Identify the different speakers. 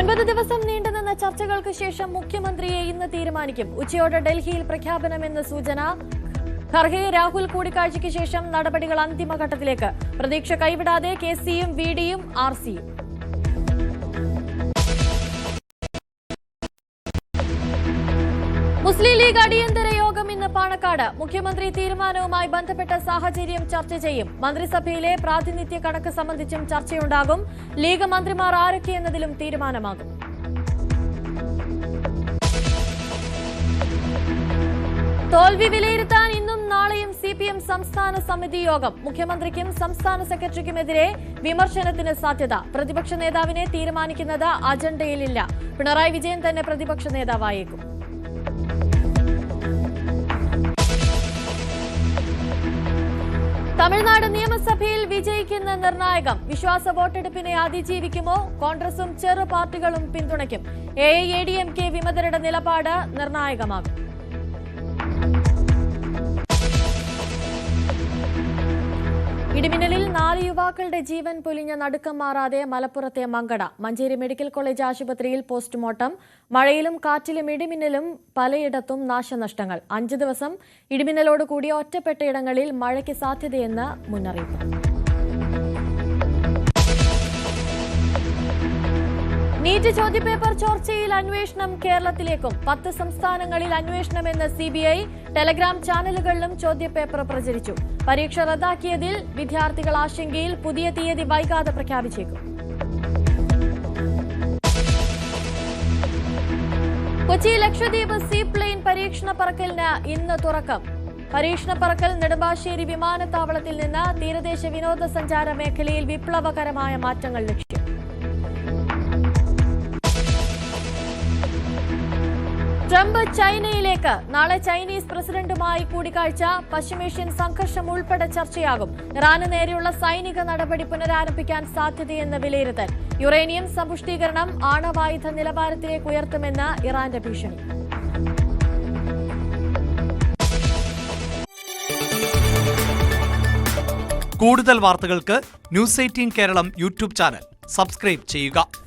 Speaker 1: 9 ദിവസം നീണ്ടുനിന്ന ചർച്ചകൾക്ക് ശേഷം മുഖ്യമന്ത്രിയെ ഇന്ന് തീരുമാനിക്കും. ഉച്ചയോടെ ഡൽഹിയിൽ പ്രഖ്യാപനമെന്ന് സൂചന. ഖർഗെ രാഹുൽ കൂടിക്കാഴ്ചയ്ക്ക് ശേഷം നടപടികൾ അന്തിമഘട്ടത്തിലേക്ക്. പ്രതീക്ഷ കൈവിടാതെ കെസിയും വിഡിയും ആർസിയും. മുസ്ലിം ലീഗ് അടിയന്തര യോഗം ഇന്ന് പാണക്കാട്. മുഖ്യമന്ത്രി തീരുമാനവുമായി ബന്ധപ്പെട്ട സാഹചര്യം ചർച്ച ചെയ്യും. മന്ത്രിസഭയിലെ പ്രാതിനിധ്യ കണക്ക് സംബന്ധിച്ചും ചർച്ചയുണ്ടാകും. ലീഗ് മന്ത്രിമാർ ആരൊക്കെയെന്നതിലും തീരുമാനമാകും. തോൽവി വിലയിരുത്താൻ ഇന്നും നാളെയും സിപിഎം സംസ്ഥാന സമിതി യോഗം. മുഖ്യമന്ത്രിക്കും സംസ്ഥാന സെക്രട്ടറിക്കുമെതിരെ വിമർശനത്തിന് സാധ്യത. പ്രതിപക്ഷ നേതാവിനെ തീരുമാനിക്കുന്നത് അജണ്ടയിലില്ല. പിണറായി വിജയൻ തന്നെ പ്രതിപക്ഷ നേതാവായേക്കും. തമിഴ്നാട് നിയമസഭയിൽ വിജയിക്കുന്ന നിർണായകം. വിശ്വാസ വോട്ടെടുപ്പിനെ അതിജീവിക്കുമോ? കോൺഗ്രസും ചെറു പാർട്ടികളും പിന്തുണയ്ക്കും. AIADMK വിമതരുടെ നിലപാട് നിർണായകമാകും. ഇടിമിന്നലിൽ 4 യുവാക്കളുടെ ജീവൻ പൊലിഞ്ഞ നടുക്കം മാറാതെ മലപ്പുറത്തെ മങ്കട. മഞ്ചേരി മെഡിക്കൽ കോളേജ് ആശുപത്രിയിൽ പോസ്റ്റ്മോർട്ടം. മഴയിലും കാറ്റിലും ഇടിമിന്നലും പലയിടത്തും നാശനഷ്ടങ്ങൾ. 5 ദിവസം ഇടിമിന്നലോടുകൂടി ഒറ്റപ്പെട്ടയിടങ്ങളിൽ മഴയ്ക്ക് സാധ്യതയെന്ന് മുന്നറിയിപ്പ്. നീറ്റ് ചോദ്യപേപ്പർ ചോർച്ചയിൽ അന്വേഷണം കേരളത്തിലേക്കും. 10 സംസ്ഥാനങ്ങളിൽ അന്വേഷണമെന്ന് CBI. ടെലഗ്രാം ചാനലുകളിലും ചോദ്യപേപ്പർ പ്രചരിച്ചു. പരീക്ഷ റദ്ദാക്കിയതിൽ വിദ്യാർത്ഥികൾ ആശങ്കയിൽ. പുതിയ തീയതി വൈകാതെ പ്രഖ്യാപിച്ചേക്കും. കൊച്ചി ലക്ഷദ്വീപ് സീപ്ലെയിൻ പരീക്ഷണ പറക്കലിന് ഇന്ന് തുറക്കം. പരീക്ഷണ പറക്കൽ നെടുമ്പാശ്ശേരി വിമാനത്താവളത്തിൽ നിന്ന് തീരദേശ വിനോദസഞ്ചാര മേഖലയിൽ വിപ്ലവകരമായ മാറ്റങ്ങൾ ലക്ഷ്യം. ട്രംപ് ചൈനയിലേക്ക്. നാളെ ചൈനീസ് പ്രസിഡന്റുമായി കൂടിക്കാഴ്ച. പശ്ചിമേഷ്യൻ സംഘർഷം ഉൾപ്പെടെ ചർച്ചയാകും. ഇറാന് നേരെയുള്ള സൈനിക നടപടി പുനരാരംഭിക്കാൻ സാധ്യതയെന്ന് വിലയിരുത്തൽ. യുറേനിയം സമ്പുഷ്ടീകരണം ആണവായുധ നിലവാരത്തിലേക്ക് ഉയർത്തുമെന്ന് ഇറാന്റെ ഭീഷണി.
Speaker 2: കൂടുതൽ വാർത്തകൾക്ക് News 18 Keralam YouTube channel subscribe ചെയ്യുക.